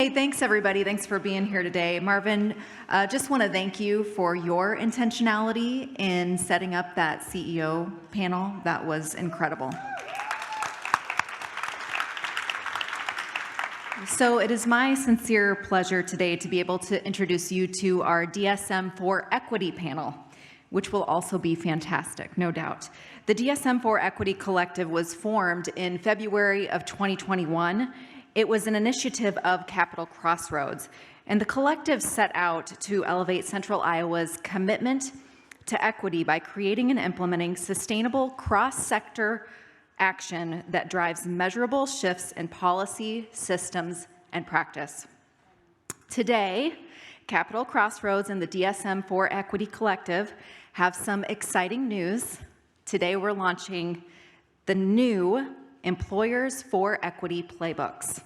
Hey, thanks everybody. Thanks for being here today. Marvin, just want to thank you for your intentionality in setting up that CEO panel. That was incredible. So it is my sincere pleasure today to be able to introduce you to our DSM for Equity panel, which will also be fantastic, no doubt. The DSM for Equity Collective was formed in February of 2021. It was an initiative of Capital Crossroads, and the collective set out to elevate Central Iowa's commitment to equity by creating and implementing sustainable cross-sector action that drives measurable shifts in policy, systems, and practice. Today, Capital Crossroads and the DSM for Equity Collective have some exciting news. Today, we're launching the new Employers for Equity playbooks.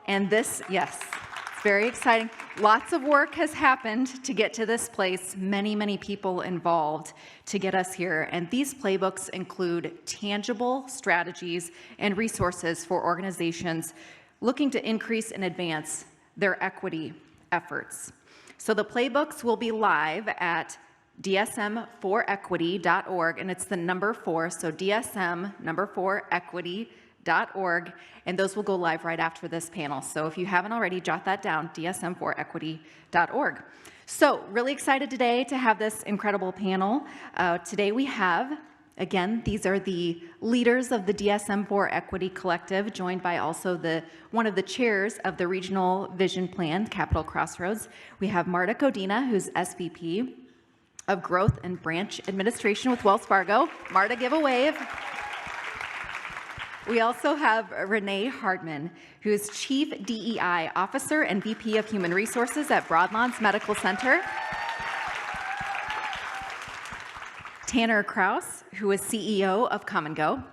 And this, yes, it's very exciting. Lots of work has happened to get to this place, many people involved to get us here. And these playbooks include tangible strategies and resources for organizations looking to increase and advance their equity efforts. So the playbooks will be live at dsm4equity.org, and it's the number 4, so dsm4equity.org, and those will go live right after this panel. So if you haven't already, jot that down, dsm4equity.org. So really excited today to have this incredible panel. Today we have, again, these are the leaders of the DSM for Equity Collective, joined by also one of the chairs of the Regional Vision Plan, Capital Crossroads. We have Marta Codina, who's SVP of Growth and Branch Administration with Wells Fargo. Marta, give a wave. We also have Renee Hardman, who is Chief DEI Officer and VP of Human Resources at Broadlawns Medical Center. Tanner Kraus, who is CEO of Come and Go.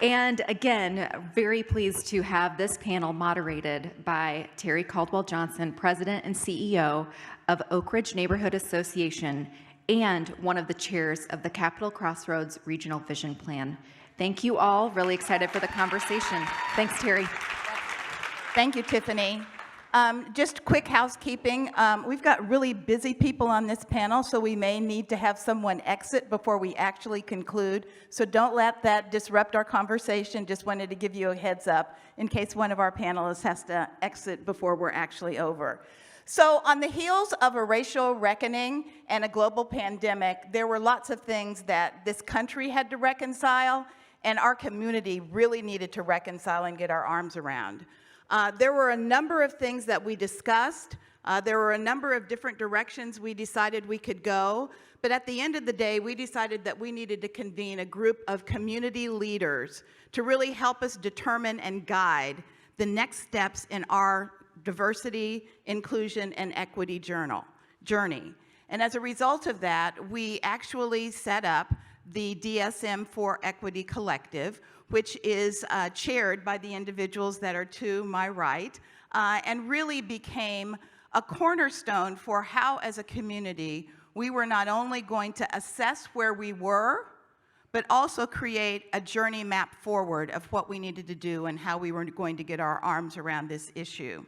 And again, very pleased to have this panel moderated by Terry Caldwell-Johnson, President and CEO of Oak Ridge Neighborhood Association and one of the chairs of the Capital Crossroads Regional Vision Plan. Thank you all. Really excited for the conversation. Thanks, Terry. Thank you, Tiffany. Just quick housekeeping. We've got really busy people on this panel, so we may need to have someone exit before we actually conclude. So don't let that disrupt our conversation. Just wanted to give you a heads up in case one of our panelists has to exit before we're actually over. So on the heels of a racial reckoning and a global pandemic, there were lots of things that this country had to reconcile, and our community really needed to reconcile and get our arms around. There were a number of things that we discussed. There were a number of different directions we decided we could go. But at the end of the day, we decided that we needed to convene a group of community leaders to really help us determine and guide the next steps in our diversity, inclusion, and equity journey. And as a result of that, we actually set up the DSM for Equity Collective, which is chaired by the individuals that are to my right, and really became a cornerstone for how, as a community, we were not only going to assess where we were, but also create a journey map forward of what we needed to do and how we were going to get our arms around this issue.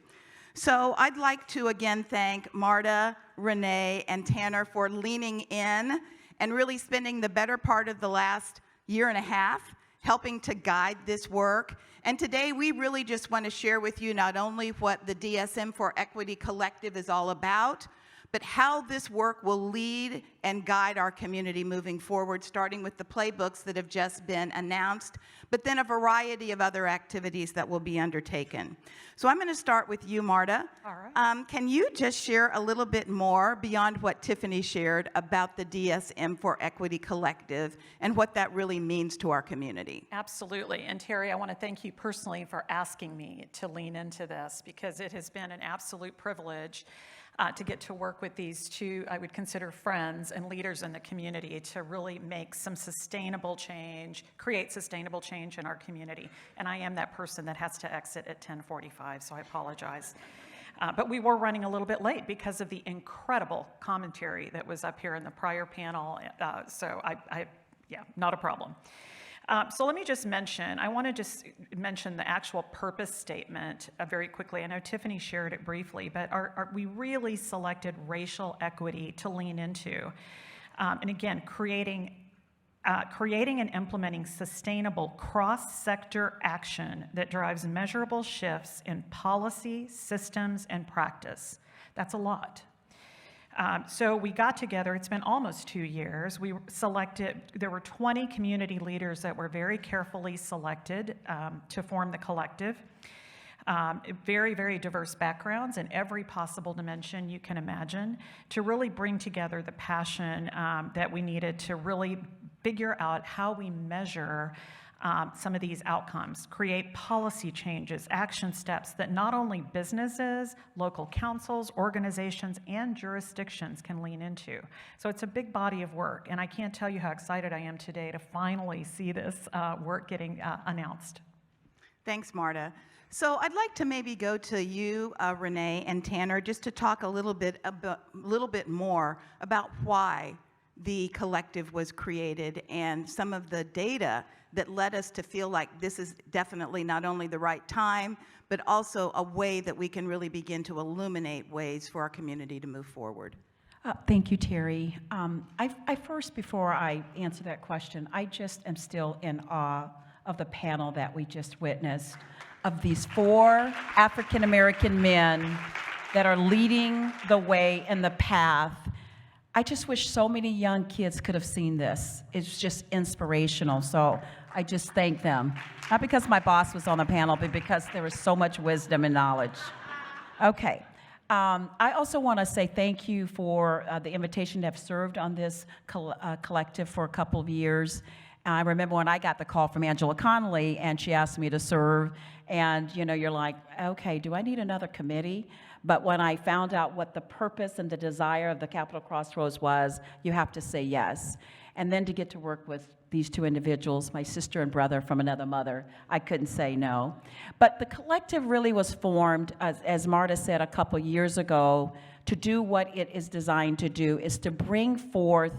So I'd like to again thank Marta, Renee, and Tanner for leaning in and really spending the better part of the last year and a half helping to guide this work. And today we really just want to share with you not only what the DSM for Equity Collective is all about, but how this work will lead and guide our community moving forward, starting with the playbooks that have just been announced, but then a variety of other activities that will be undertaken. So I'm going to start with you, Marta. All right. Can you just share a little bit more beyond what Tiffany shared about the DSM for Equity Collective and what that really means to our community? Absolutely. And Terry, I want to thank you personally for asking me to lean into this, because it has been an absolute privilege to get to work with these two, I would consider friends and leaders in the community, to really make some sustainable change, create sustainable change in our community. And I am that person that has to exit at 10:45, so I apologize. But we were running a little bit late because of the incredible commentary that was up here in the prior panel. So yeah, not a problem. So let me just mention, I want to just mention the actual purpose statement very quickly. I know Tiffany shared it briefly, but we really selected racial equity to lean into. And again, creating and implementing sustainable cross-sector action that drives measurable shifts in policy, systems, and practice. That's a lot. So we got together, it's been almost 2 years. We selected, there were 20 community leaders that were very carefully selected to form the collective. Very, very diverse backgrounds in every possible dimension you can imagine to really bring together the passion that we needed to really figure out how we measure some of these outcomes, create policy changes, action steps that not only businesses, local councils, organizations, and jurisdictions can lean into. So it's a big body of work, and I can't tell you how excited I am today to finally see this work getting announced. Thanks, Marta. So I'd like to maybe go to you, Renee and Tanner, just to talk a little bit more about why the collective was created and some of the data that led us to feel like this is definitely not only the right time, but also a way that we can really begin to illuminate ways for our community to move forward. Thank you, Terry. I first, before I answer that question, I just am still in awe of the panel that we just witnessed, of these 4 African-American men that are leading the way and the path. I just wish so many young kids could have seen this. It's just inspirational, so I just thank them. Not because my boss was on the panel, but because there was so much wisdom and knowledge. Okay. I also want to say thank you for the invitation to have served on this collective for a couple of years. I remember when I got the call from Angela Connolly and she asked me to serve, and you're like, okay, do I need another committee? But when I found out what the purpose and the desire of the Capitol Crossroads was, you have to say yes. And then to get to work with these 2 individuals, my sister and brother from another mother, I couldn't say no. But the collective really was formed, as Marta said, a couple years ago, to do what it is designed to do, is to bring forth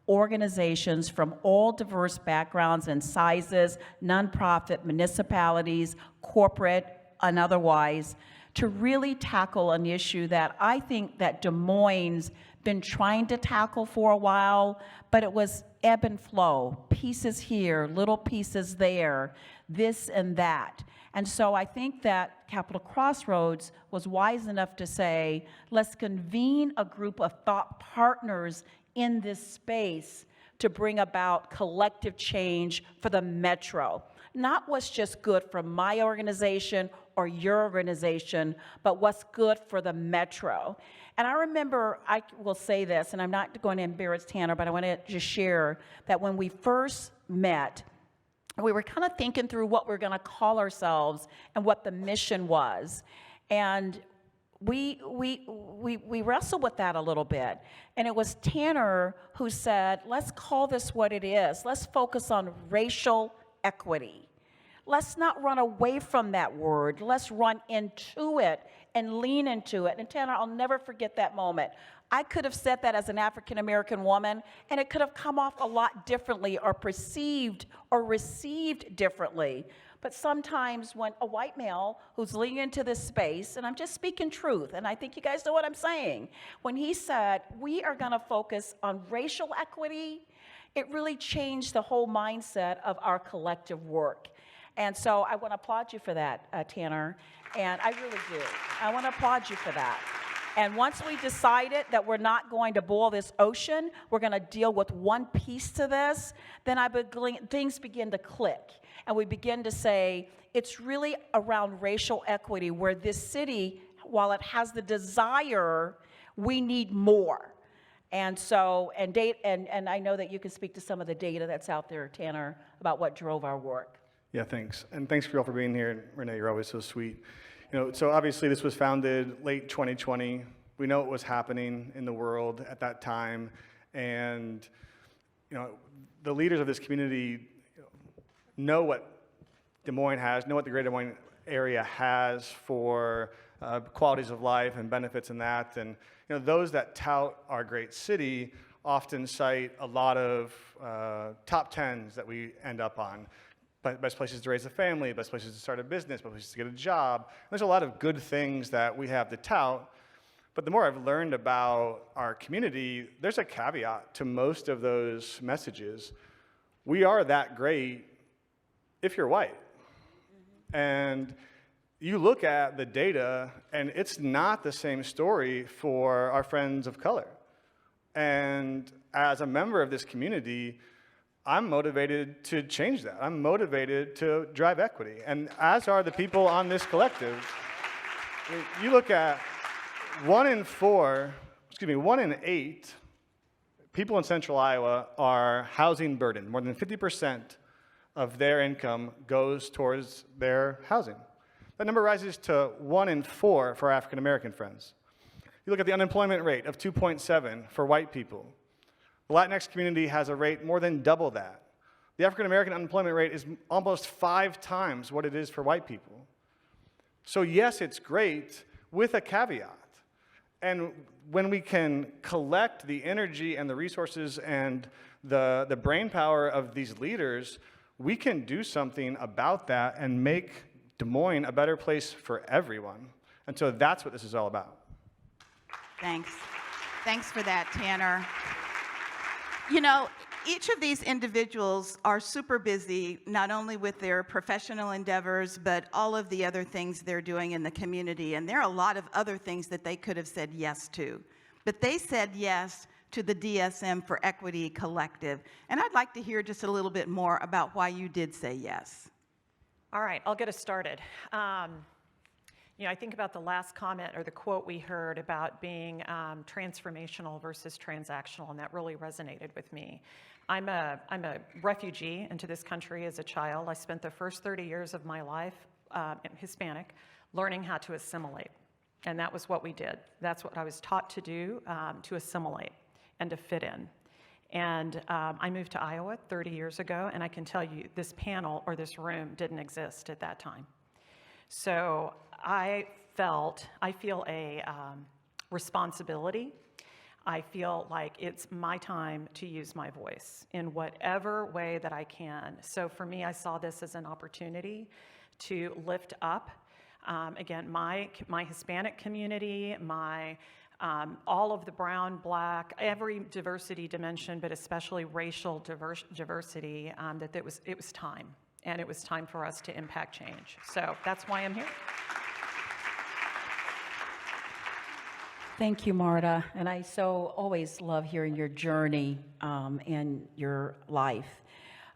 organizations from all diverse backgrounds and sizes, nonprofit, municipalities, corporate, and otherwise, to really tackle an issue that I think that Des Moines been trying to tackle for a while, but it was ebb and flow, pieces here, little pieces there, this and that. And so I think that Capitol Crossroads was wise enough to say, let's convene a group of thought partners in this space to bring about collective change for the metro. Not what's just good for my organization or your organization, but what's good for the metro. And I remember, I will say this, and I'm not going to embarrass Tanner, but I want to just share that when we first met, we were kind of thinking through what we're going to call ourselves and what the mission was. And we wrestled with that a little bit. And it was Tanner who said, let's call this what it is. Let's focus on racial equity. Let's not run away from that word. Let's run into it and lean into it. And Tanner, I'll never forget that moment. I could have said that as an African-American woman, and it could have come off a lot differently or perceived or received differently. But sometimes when a white male who's leaning into this space, and I'm just speaking truth, and I think you guys know what I'm saying, when he said, we are gonna focus on racial equity, it really changed the whole mindset of our collective work. And so I want to applaud you for that, Tanner, and I really do. I want to applaud you for that. And once we decided that we're not going to boil this ocean, we're going to deal with one piece to this, then things begin to click. And we begin to say, it's really around racial equity where this city, while it has the desire, we need more. And so, and I know that you can speak to some of the data that's out there, Tanner, about what drove our work. Yeah, thanks. And thanks for you all for being here. And Renee, you're always so sweet. So obviously this was founded late 2020. We know what was happening in the world at that time. And, the leaders of this community know what Des Moines has, know what the Greater Des Moines area has for qualities of life and benefits and that. And, those that tout our great city often cite a lot of top 10s that we end up on. Best places to raise a family, best places to start a business, best places to get a job. There's a lot of good things that we have to tout. But the more I've learned about our community, there's a caveat to most of those messages. We are that great if you're white. And you look at the data, and it's not the same story for our friends of color. And as a member of this community, I'm motivated to change that. I'm motivated to drive equity. And as are the people on this collective. You look at 1 in 8 people in central Iowa are housing burdened. More than 50% of their income goes towards their housing. That number rises to 1 in 4 for African American friends. You look at the unemployment rate of 2.7 for white people. The Latinx community has a rate more than double that. The African American unemployment rate is almost 5 times what it is for white people. So yes, it's great with a caveat. And when we can collect the energy and the resources and the brainpower of these leaders, we can do something about that and make Des Moines a better place for everyone. And so that's what this is all about. Thanks. Thanks for that, Tanner. You know, each of these individuals are super busy, not only with their professional endeavors, but all of the other things they're doing in the community. And there are a lot of other things that they could have said yes to. But they said yes to the DSM for Equity Collective. And I'd like to hear just a little bit more about why you did say yes. All right, I'll get us started. I think about the last comment or the quote we heard about being transformational versus transactional, and that really resonated with me. I'm a refugee into this country as a child. I spent the first 30 years of my life, Hispanic, learning how to assimilate, and that was what we did. That's what I was taught to do, to assimilate and to fit in. And I moved to Iowa 30 years ago, and I can tell you this panel or this room didn't exist at that time. So I feel a responsibility. I feel like it's my time to use my voice in whatever way that I can. So for me, I saw this as an opportunity to lift up, again, my Hispanic community, all of the brown, black, every diversity dimension, but especially racial diversity, that it was time. And it was time for us to impact change. So that's why I'm here. Thank you, Marta. And I so always love hearing your journey and your life.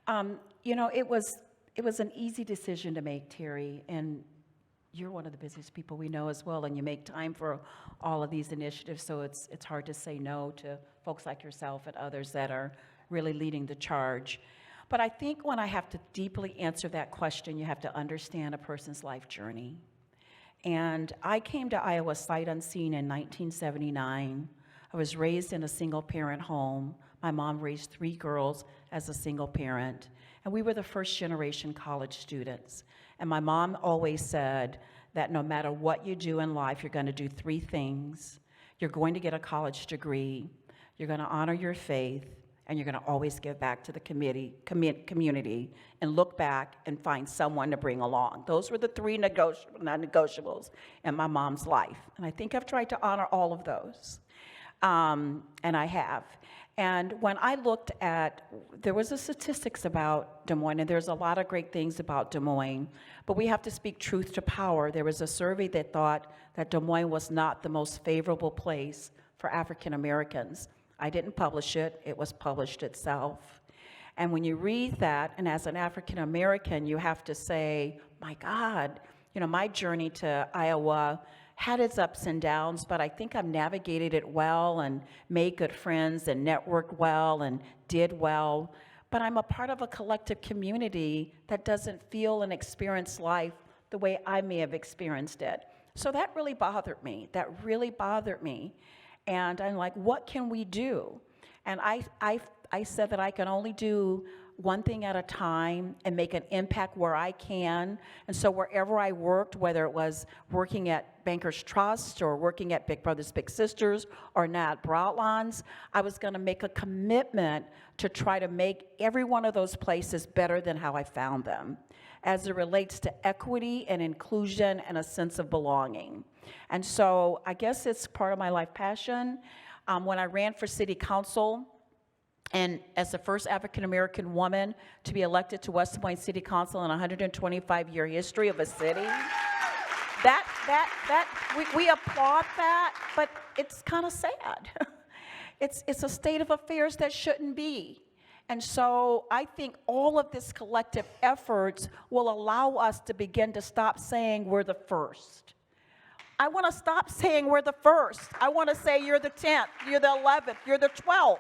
It was an easy decision to make, Terry, and you're one of the busiest people we know as well, and you make time for all of these initiatives, so it's hard to say no to folks like yourself and others that are really leading the charge. But I think when I have to deeply answer that question, you have to understand a person's life journey. And I came to Iowa sight unseen in 1979. I was raised in a single-parent home. My mom raised 3 girls as a single parent, and we were the first-generation college students. And my mom always said that no matter what you do in life, you're going to do 3 things. You're going to get a college degree, you're going to honor your faith, and you're going to always give back to the community and look back and find someone to bring along. Those were the 3 non-negotiables in my mom's life. And I think I've tried to honor all of those, and I have. And when I looked at, there was a statistics about Des Moines, and there's a lot of great things about Des Moines, but we have to speak truth to power. There was a survey that thought that Des Moines was not the most favorable place for African Americans. I didn't publish it, it was published itself. And when you read that, and as an African American, you have to say, my God, my journey to Iowa had its ups and downs, but I think I've navigated it well and made good friends and networked well and did well. But I'm a part of a collective community that doesn't feel and experience life the way I may have experienced it. So that really bothered me. And I'm like, what can we do? And I said that I can only do one thing at a time and make an impact where I can. And so wherever I worked, whether it was working at Bankers Trust or working at Big Brothers Big Sisters or Nat Broutlands, I was going to make a commitment to try to make every one of those places better than how I found them, as it relates to equity and inclusion and a sense of belonging. And so I guess it's part of my life passion. When I ran for city council, and as the first African-American woman to be elected to West Des Moines City Council in a 125-year history of a city, we applaud that, but it's kind of sad. It's a state of affairs that shouldn't be. And so I think all of this collective efforts will allow us to begin to stop saying we're the first. I want to stop saying we're the first. I want to say you're the 10th, you're the 11th, you're the 12th.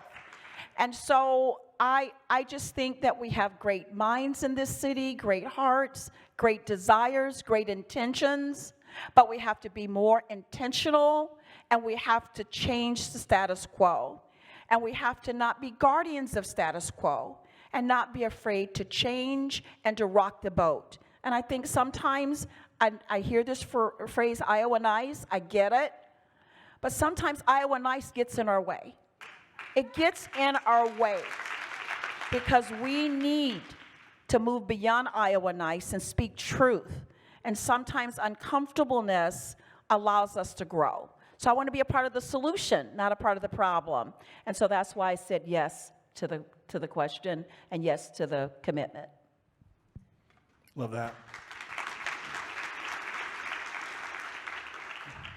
And so I just think that we have great minds in this city, great hearts, great desires, great intentions, but we have to be more intentional, and we have to change the status quo. And we have to not be guardians of status quo and not be afraid to change and to rock the boat. And I think sometimes I hear this phrase, Iowa nice, I get it, but sometimes Iowa nice gets in our way. It gets in our way because we need to move beyond Iowa nice and speak truth. And sometimes uncomfortableness allows us to grow. So I want to be a part of the solution, not a part of the problem. And so that's why I said yes to the question and yes to the commitment. Love that.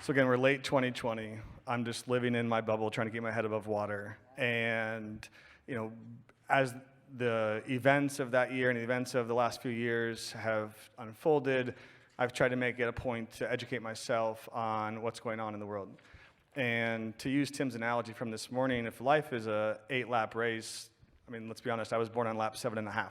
So again, we're late 2020. I'm just living in my bubble, trying to keep my head above water. And, you know, as the events of that year and the events of the last few years have unfolded, I've tried to make it a point to educate myself on what's going on in the world. And to use Tim's analogy from this morning, if life is a 8-lap race, I mean, let's be honest, I was born on lap 7.5.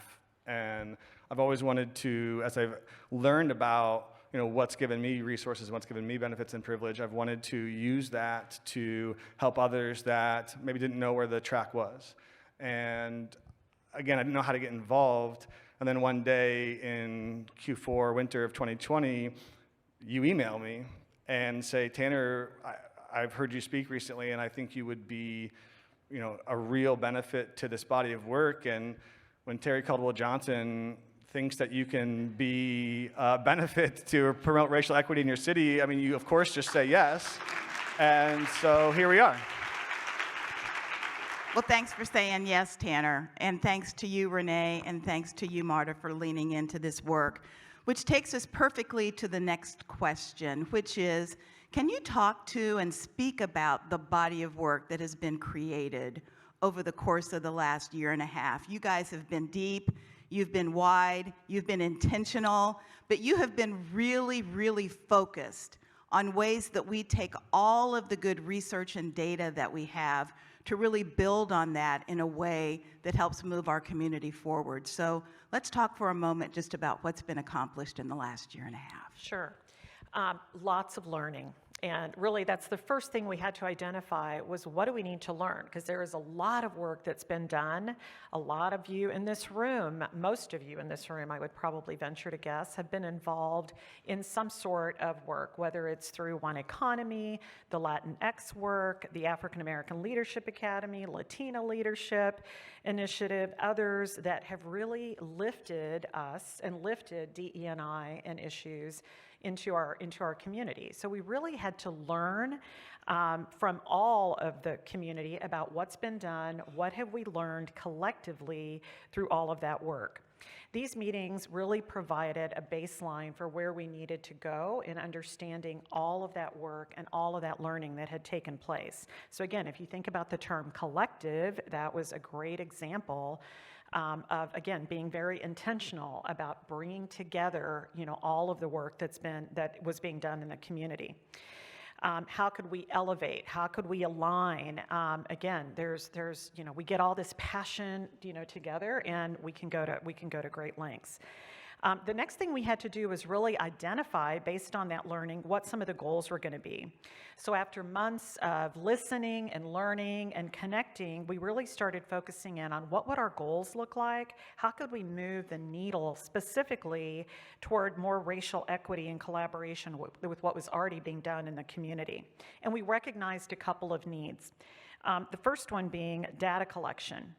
And I've always wanted to, as I've learned about, you know, what's given me resources, what's given me benefits and privilege, I've wanted to use that to help others that maybe didn't know where the track was. And again, I didn't know how to get involved. And then one day in Q4, winter of 2020, you email me and say, Tanner, I've heard you speak recently, and I think you would be, you know, a real benefit to this body of work. And when Terry Caldwell Johnson thinks that you can be a benefit to promote racial equity in your city, I mean, you of course just say yes. And so here we are. Well, thanks for saying yes, Tanner. And thanks to you, Renee, and thanks to you, Marta, for leaning into this work, which takes us perfectly to the next question, which is, can you talk to and speak about the body of work that has been created over the course of the last year and a half? You guys have been deep, you've been wide, you've been intentional, but you have been really, really focused on ways that we take all of the good research and data that we have to really build on that in a way that helps move our community forward. So let's talk for a moment just about what's been accomplished in the last year and a half. Sure. Lots of learning. And really, that's the first thing we had to identify was what do we need to learn? Because there is a lot of work that's been done. A lot of you in this room, most of you in this room, I would probably venture to guess, have been involved in some sort of work, whether it's through One Economy, the Latinx work, the African American Leadership Academy, Latina Leadership Initiative, others that have really lifted us and lifted DE&I and issues into our community. So we really had to learn from all of the community about what's been done, what have we learned collectively through all of that work. These meetings really provided a baseline for where we needed to go in understanding all of that work and all of that learning that had taken place. So again, if you think about the term collective, that was a great example of, again, being very intentional about bringing together, you know, all of the work that was being done in the community. How could we elevate? How could we align? Again, there's, you know, we get all this passion, you know, together, and we can go to great lengths. The next thing we had to do was really identify, based on that learning, what some of the goals were going to be. So after months of listening and learning and connecting, we really started focusing in on what would our goals look like? How could we move the needle specifically toward more racial equity and collaboration with what was already being done in the community? And we recognized a couple of needs. The first one being data collection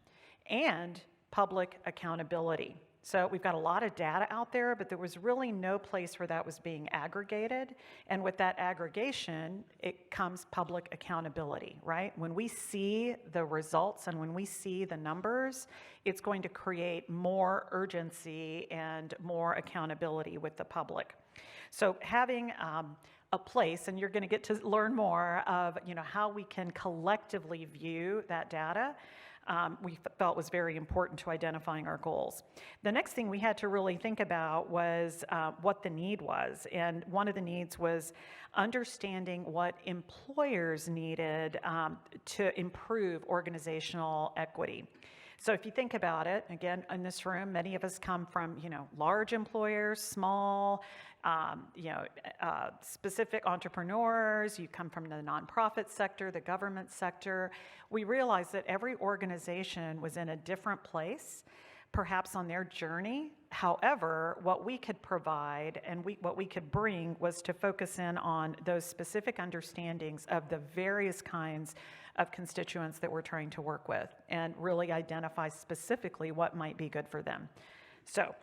and public accountability. So we've got a lot of data out there, but there was really no place where that was being aggregated. And with that aggregation, it comes public accountability, right? When we see the results and when we see the numbers, it's going to create more urgency and more accountability with the public. So having a place, and you're going to get to learn more of, how we can collectively view that data, we felt was very important to identifying our goals. The next thing we had to really think about was what the need was. And one of the needs was understanding what employers needed to improve organizational equity. So if you think about it, again, in this room, many of us come from, large employers, small, specific entrepreneurs. You come from the nonprofit sector, the government sector. We realized that every organization was in a different place, perhaps on their journey. However, what we could provide and what we could bring was to focus in on those specific understandings of the various kinds of constituents that we're trying to work with and really identify specifically what might be good for them. So,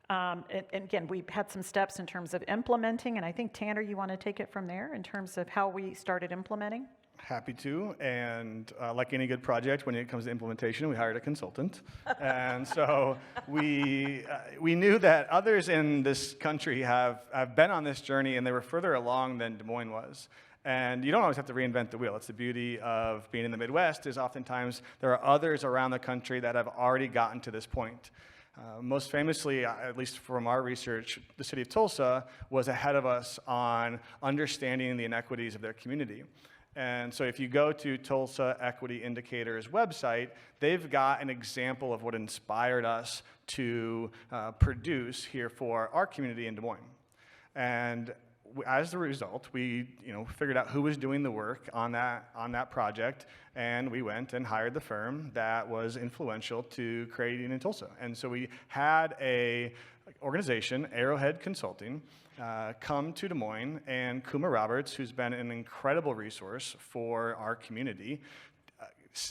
and again, we had some steps in terms of implementing, and I think, Tanner, you want to take it from there in terms of how we started implementing? Happy to, and like any good project, when it comes to implementation, we hired a consultant. And so we knew that others in this country have been on this journey, and they were further along than Des Moines was. And you don't always have to reinvent the wheel. That's the beauty of being in the Midwest, is oftentimes there are others around the country that have already gotten to this point. Most famously, at least from our research, the city of Tulsa was ahead of us on understanding the inequities of their community. And so if you go to Tulsa Equity Indicators website, they've got an example of what inspired us to produce here for our community in Des Moines. And as a result, we figured out who was doing the work on that project, and we went and hired the firm that was influential to creating in Tulsa. And so we had a organization, Arrowhead Consulting, come to Des Moines, and Kuma Roberts, who's been an incredible resource for our community,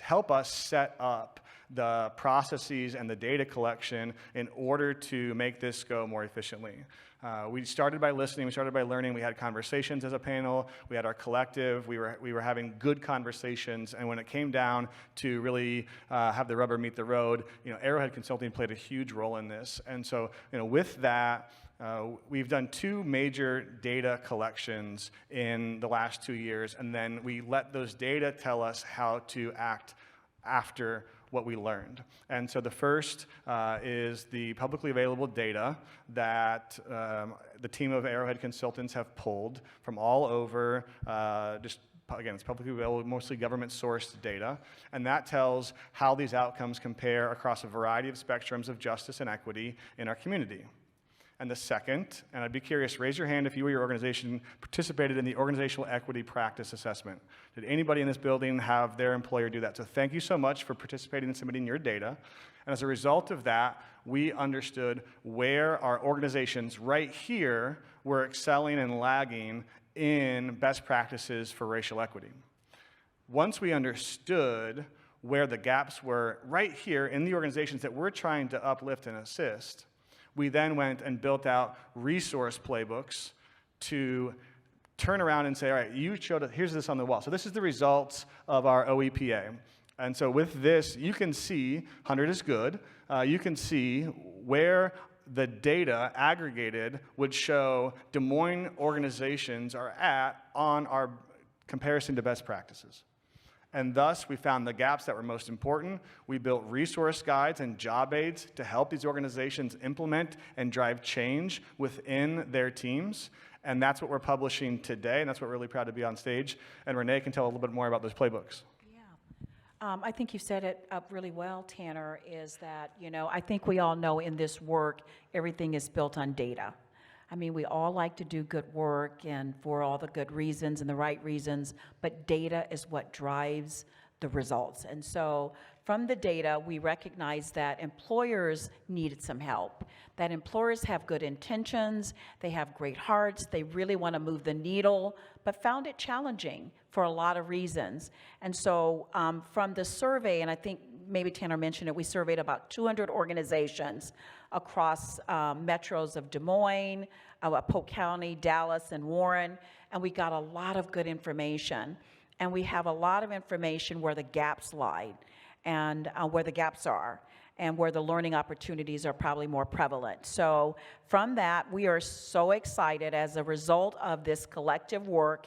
help us set up the processes and the data collection in order to make this go more efficiently. We started by listening, we started by learning, we had conversations as a panel, we had our collective, we were having good conversations, and when it came down to really have the rubber meet the road, Arrowhead Consulting played a huge role in this. And so, with that, we've done 2 major data collections in the last 2 years, and then we let those data tell us how to act after what we learned. And so the first is the publicly available data that the team of Arrowhead Consultants have pulled from all over, again, it's publicly available, mostly government-sourced data, and that tells how these outcomes compare across a variety of spectrums of justice and equity in our community. And the second, and I'd be curious, raise your hand if you or your organization participated in the Organizational Equity Practice Assessment. Did anybody in this building have their employer do that? So thank you so much for participating and submitting your data. And as a result of that, we understood where our organizations right here were excelling and lagging in best practices for racial equity. Once we understood where the gaps were right here in the organizations that we're trying to uplift and assist, we then went and built out resource playbooks to turn around and say, all right, you showed us, here's this on the wall. So this is the results of our OEPA. And so with this, you can see, 100 is good, you can see where the data aggregated would show Des Moines organizations are at on our comparison to best practices. And thus, we found the gaps that were most important. We built resource guides and job aids to help these organizations implement and drive change within their teams. And that's what we're publishing today, and that's what we're really proud to be on stage. And Renee can tell a little bit more about those playbooks. I think you said it up really well, Tanner, is that, I think we all know in this work, everything is built on data. I mean, we all like to do good work and for all the good reasons and the right reasons, but data is what drives the results. And so from the data, we recognize that employers needed some help, that employers have good intentions, they have great hearts, they really want to move the needle, but found it challenging for a lot of reasons. And so from the survey, and I think maybe Tanner mentioned it, we surveyed about 200 organizations across metros of Des Moines, Polk County, Dallas, and Warren, and we got a lot of good information. And we have a lot of information where the gaps lie, and where the gaps are, and where the learning opportunities are probably more prevalent. So from that, we are so excited as a result of this collective work.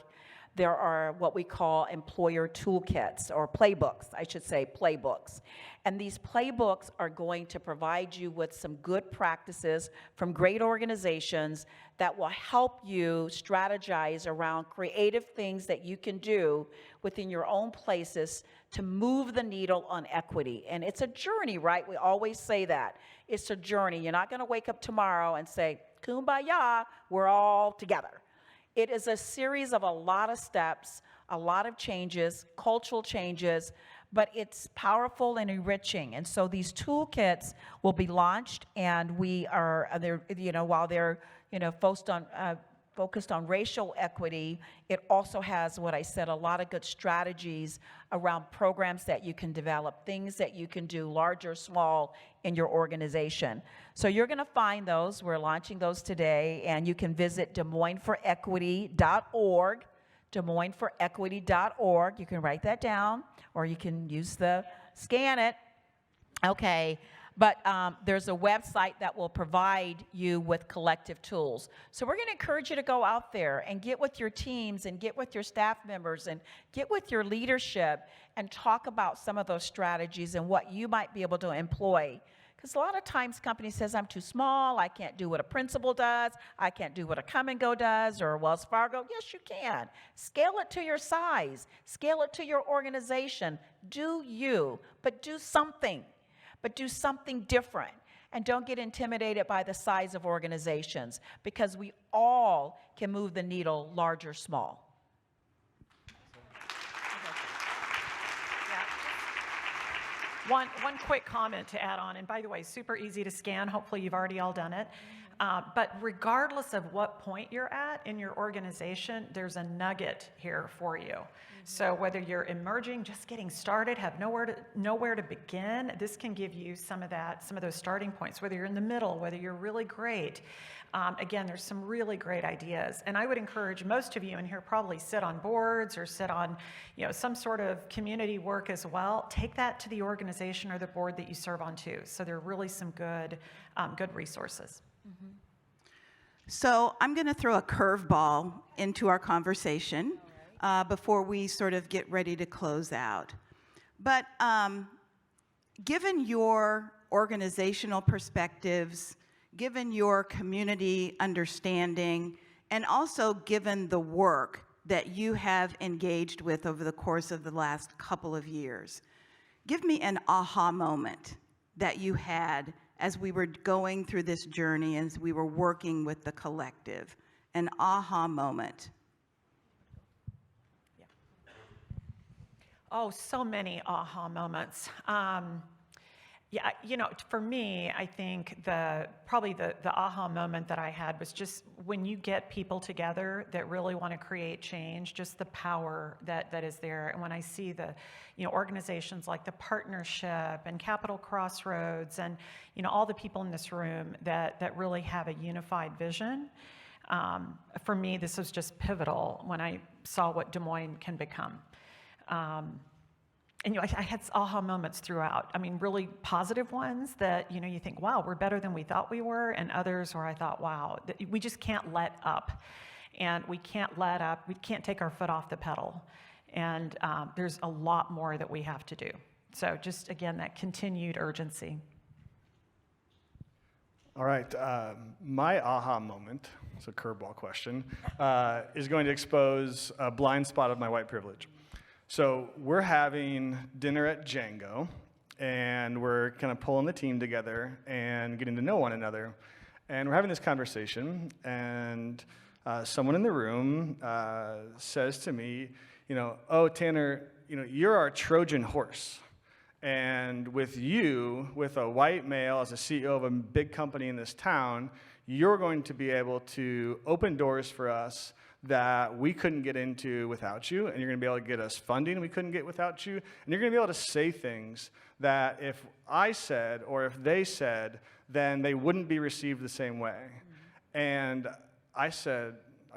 There are what we call employer toolkits, or playbooks, I should say, playbooks. And these playbooks are going to provide you with some good practices from great organizations that will help you strategize around creative things that you can do within your own places to move the needle on equity. And it's a journey, right? We always say that. It's a journey. You're not going to wake up tomorrow and say, kumbaya, we're all together. It is a series of a lot of steps, a lot of changes, cultural changes, but it's powerful and enriching. And so these toolkits will be launched, and we are, while they're, focused on racial equity, it also has, what I said, a lot of good strategies around programs that you can develop, things that you can do, large or small, in your organization. So you're going to find those. We're launching those today, and you can visit DesMoinesForEquity.org, DesMoinesForEquity.org. You can write that down, or you can scan it. Okay. But there's a website that will provide you with collective tools. So we're going to encourage you to go out there and get with your teams and get with your staff members and get with your leadership and talk about some of those strategies and what you might be able to employ. Because a lot of times companies says, I'm too small, I can't do what a principal does, I can't do what a Come and Go does, or Wells Fargo. Yes, you can. Scale it to your size. Scale it to your organization. Do you, but do something. But do something different. And don't get intimidated by the size of organizations, because we all can move the needle, large or small. One quick comment to add on, and by the way, super easy to scan. Hopefully you've already all done it. But regardless of what point you're at in your organization, there's a nugget here for you. So whether you're emerging, just getting started, have nowhere to begin, this can give you some of those starting points. Whether you're in the middle, whether you're really great, again, there's some really great ideas. And I would encourage most of you in here probably sit on boards or sit on, some sort of community work as well. Take that to the organization or the board that you serve on too. So there are really some good resources. Mm-hmm. So I'm going to throw a curveball into our conversation before we sort of get ready to close out. But given your organizational perspectives, given your community understanding, and also given the work that you have engaged with over the course of the last couple of years, give me an aha moment that you had as we were going through this journey, as we were working with the collective, an aha moment. Yeah. Oh, so many aha moments. For me, I think probably the aha moment that I had was just when you get people together that really want to create change, just the power that is there. And when I see the, organizations like the Partnership and Capital Crossroads and, all the people in this room that really have a unified vision, for me, this was just pivotal when I saw what Des Moines can become. And I had aha moments throughout. I mean, really positive ones that, you think, wow, we're better than we thought we were, and others where I thought, wow, we just can't let up. And we can't let up. We can't take our foot off the pedal. And there's a lot more that we have to do. So just, again, that continued urgency. All right, my aha moment, it's a curveball question, is going to expose a blind spot of my white privilege. So we're having dinner at Django, and we're kind of pulling the team together and getting to know one another. And we're having this conversation, and someone in the room says to me, oh, Tanner, you're our Trojan horse. And with you, with a white male as a CEO of a big company in this town, you're going to be able to open doors for us that we couldn't get into without you, and you're going to be able to get us funding we couldn't get without you, and you're going to be able to say things that if I said or if they said, then they wouldn't be received the same way. Mm-hmm. And I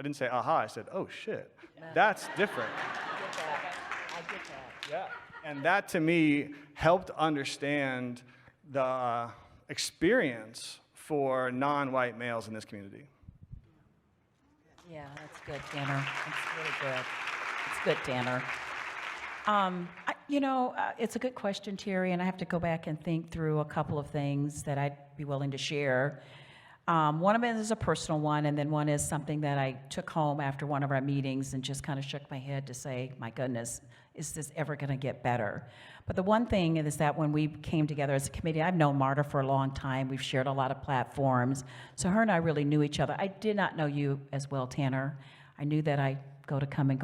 didn't say, aha, I said, oh, shit, that's different. I get that. Yeah. And that, to me, helped understand the experience for non-white males in this community. Yeah, that's good, Tanner. That's really good. It's good, Tanner. It's a good question, Terry, and I have to go back and think through a couple of things that I'd be willing to share. One of them is a personal one, and then one is something that I took home after one of our meetings and just kind of shook my head to say, my goodness, is this ever going to get better? But the one thing is that when we came together as a committee, I've known Marta for a long time. We've shared a lot of platforms. So her and I really knew each other. I did not know you as well, Tanner. I knew that I go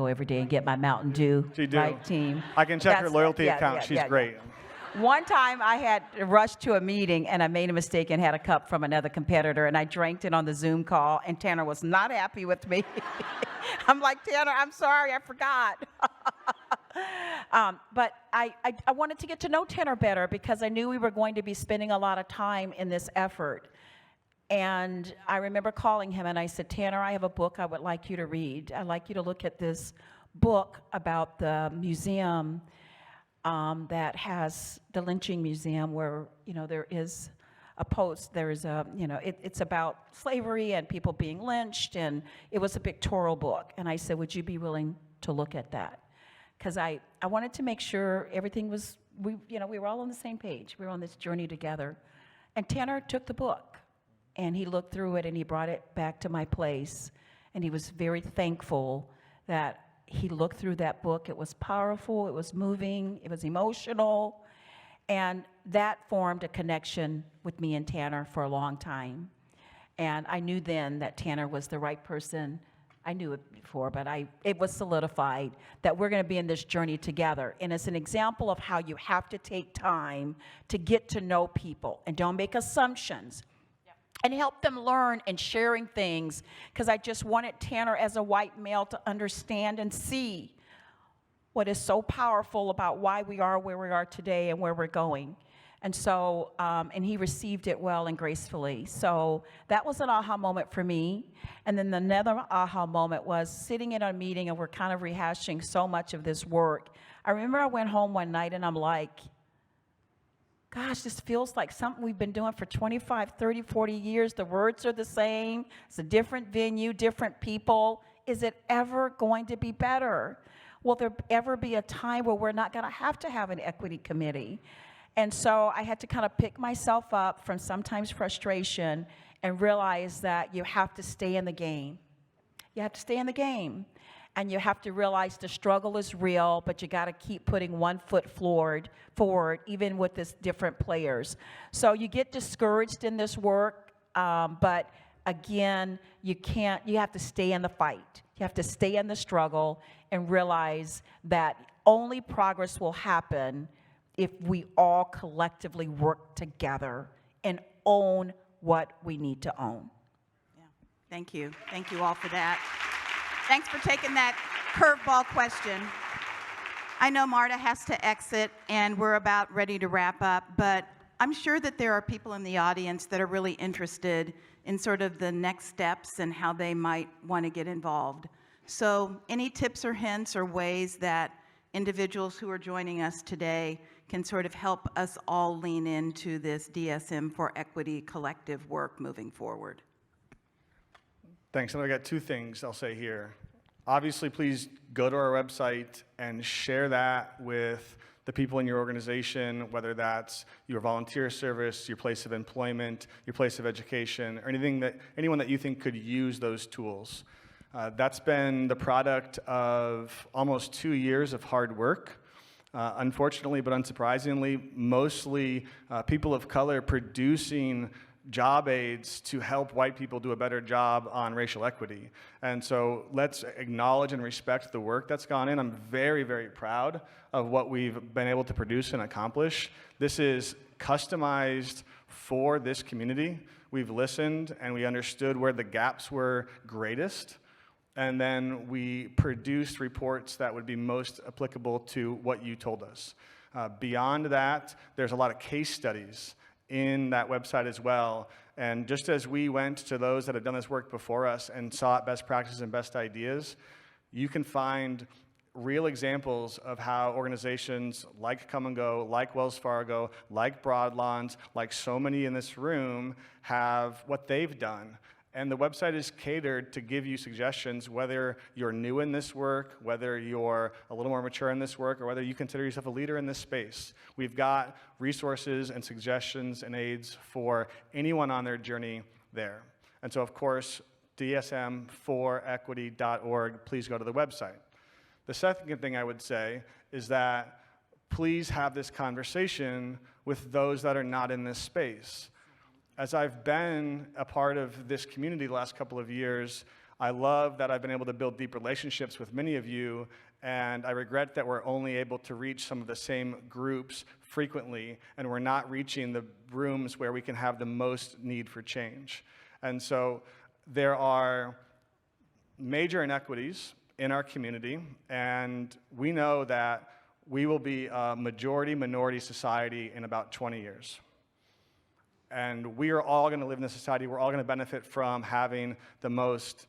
every day and get my Mountain Dew, right, team? I can check her loyalty account. She's great. One time I had rushed to a meeting and I made a mistake and had a cup from another competitor and I drank it on the Zoom call and Tanner was not happy with me. I'm like, Tanner, I'm sorry, I forgot. But I wanted to get to know Tanner better because I knew we were going to be spending a lot of time in this effort. And I remember calling him and I said, Tanner, I have a book I would like you to read. I'd like you to look at this book about the museum that has the lynching museum where, there is a post, it's about slavery and people being lynched, and it was a pictorial book. And I said, would you be willing to look at that? Because I wanted to make sure everything was, we were all on the same page. We were on this journey together. And Tanner took the book, and he looked through it, and he brought it back to my place, and he was very thankful that he looked through that book. It was powerful, it was moving, it was emotional, and that formed a connection with me and Tanner for a long time. And I knew then that Tanner was the right person. I knew it before, but it was solidified that we're going to be in this journey together. And it's an example of how you have to take time to get to know people and don't make assumptions. And help them learn and sharing things, because I just wanted Tanner as a white male to understand and see what is so powerful about why we are where we are today and where we're going. And so, and he received it well and gracefully. So that was an aha moment for me. And then another aha moment was sitting in a meeting and we're kind of rehashing so much of this work. I remember I went home one night and I'm like, gosh, this feels like something we've been doing for 25, 30, 40 years. The words are the same. It's a different venue, different people. Is it ever going to be better? Will there ever be a time where we're not going to have an equity committee? And so I had to kind of pick myself up from sometimes frustration and realize that you have to stay in the game. You have to stay in the game. And you have to realize the struggle is real, but you got to keep putting 1 foot forward, even with this different players. So you get discouraged in this work, but again, you have to stay in the fight. You have to stay in the struggle and realize that only progress will happen if we all collectively work together and own what we need to own. Yeah. Thank you. Thank you all for that. Thanks for taking that curveball question. I know Marta has to exit, and we're about ready to wrap up, but I'm sure that there are people in the audience that are really interested in sort of the next steps and how they might want to get involved. So any tips or hints or ways that individuals who are joining us today can sort of help us all lean into this DSM for Equity collective work moving forward? Thanks. And I got 2 things I'll say here. Obviously, please go to our website and share that with the people in your organization, whether that's your volunteer service, your place of employment, your place of education, or anyone that you think could use those tools. That's been the product of almost 2 years of hard work. Unfortunately, but unsurprisingly, mostly people of color producing job aids to help white people do a better job on racial equity. And so let's acknowledge and respect the work that's gone in. I'm very, very proud of what we've been able to produce and accomplish. This is customized for this community. We've listened and we understood where the gaps were greatest. And then we produced reports that would be most applicable to what you told us. Beyond that, there's a lot of case studies in that website as well. And just as we went to those that have done this work before us and sought best practices and best ideas, you can find real examples of how organizations like Come and Go, like Wells Fargo, like Broadlawns, like so many in this room have what they've done. And the website is catered to give you suggestions, whether you're new in this work, whether you're a little more mature in this work, or whether you consider yourself a leader in this space. We've got resources and suggestions and aids for anyone on their journey there. And so, of course, DSM4equity.org, please go to the website. The second thing I would say is that please have this conversation with those that are not in this space. As I've been a part of this community the last couple of years, I love that I've been able to build deep relationships with many of you, and I regret that we're only able to reach some of the same groups frequently, and we're not reaching the rooms where we can have the most need for change. And so there are major inequities in our community, and we know that we will be a majority-minority society in about 20 years. And we are all going to live in this society. We're all going to benefit from having the most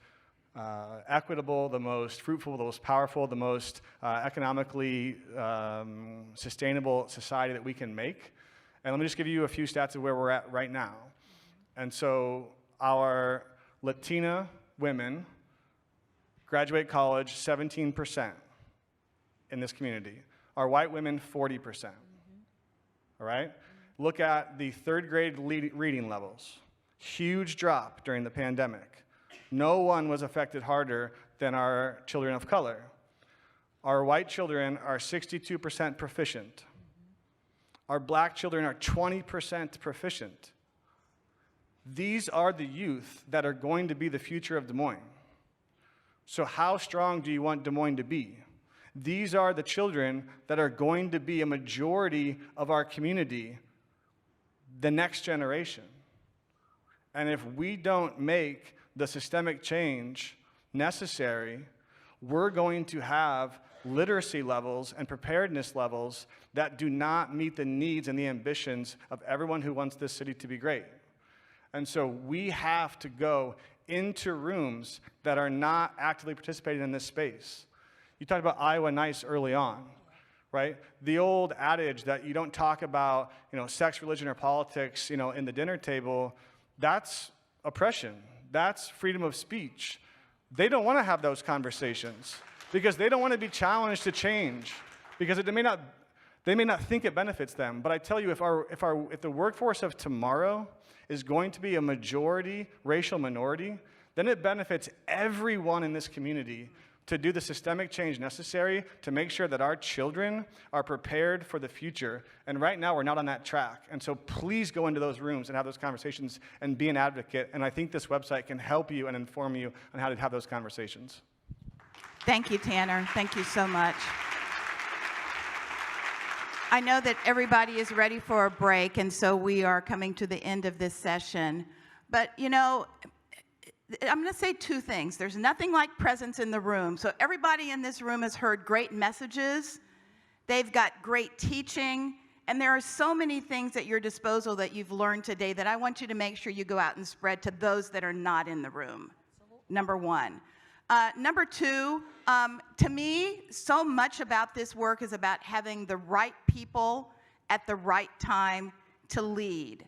equitable, the most fruitful, the most powerful, the most economically sustainable society that we can make. And let me just give you a few stats of where we're at right now. And so our Latina women graduate college 17% in this community. Our white women, 40%. All right? Look at the third grade reading levels. Huge drop during the pandemic. No one was affected harder than our children of color. Our white children are 62% proficient. Our black children are 20% proficient. These are the youth that are going to be the future of Des Moines. So how strong do you want Des Moines to be? These are the children that are going to be a majority of our community, the next generation. And if we don't make the systemic change necessary, we're going to have literacy levels and preparedness levels that do not meet the needs and the ambitions of everyone who wants this city to be great. And so we have to go into rooms that are not actively participating in this space. You talked about Iowa Nice early on, right? The old adage that you don't talk about, sex, religion, or politics, in the dinner table, that's oppression. That's freedom of speech. They don't want to have those conversations because they don't want to be challenged to change because they may not think it benefits them. But I tell you, if the workforce of tomorrow is going to be a majority racial minority, then it benefits everyone in this community to do the systemic change necessary to make sure that our children are prepared for the future. And right now, we're not on that track. And so please go into those rooms and have those conversations and be an advocate. And I think this website can help you and inform you on how to have those conversations. Thank you, Tanner. Thank you so much. I know that everybody is ready for a break, and so we are coming to the end of this session. But, I'm going to say two things. There's nothing like presence in the room. So everybody in this room has heard great messages. They've got great teaching. And there are so many things at your disposal that you've learned today that I want you to make sure you go out and spread to those that are not in the room. Number one. Number two, to me, so much about this work is about having the right people at the right time to lead.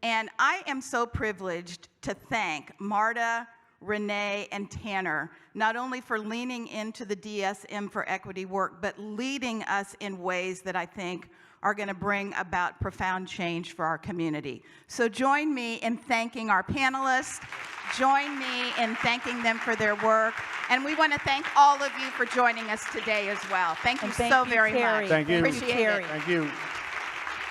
And I am so privileged to thank Marta, Renee, and Tanner, not only for leaning into the DSM for Equity work, but leading us in ways that I think are going to bring about profound change for our community. So join me in thanking our panelists. Join me in thanking them for their work. And we want to thank all of you for joining us today as well. Thank you And thank so you, very Terry. much. Thank you. Appreciate it. Terry. Thank you.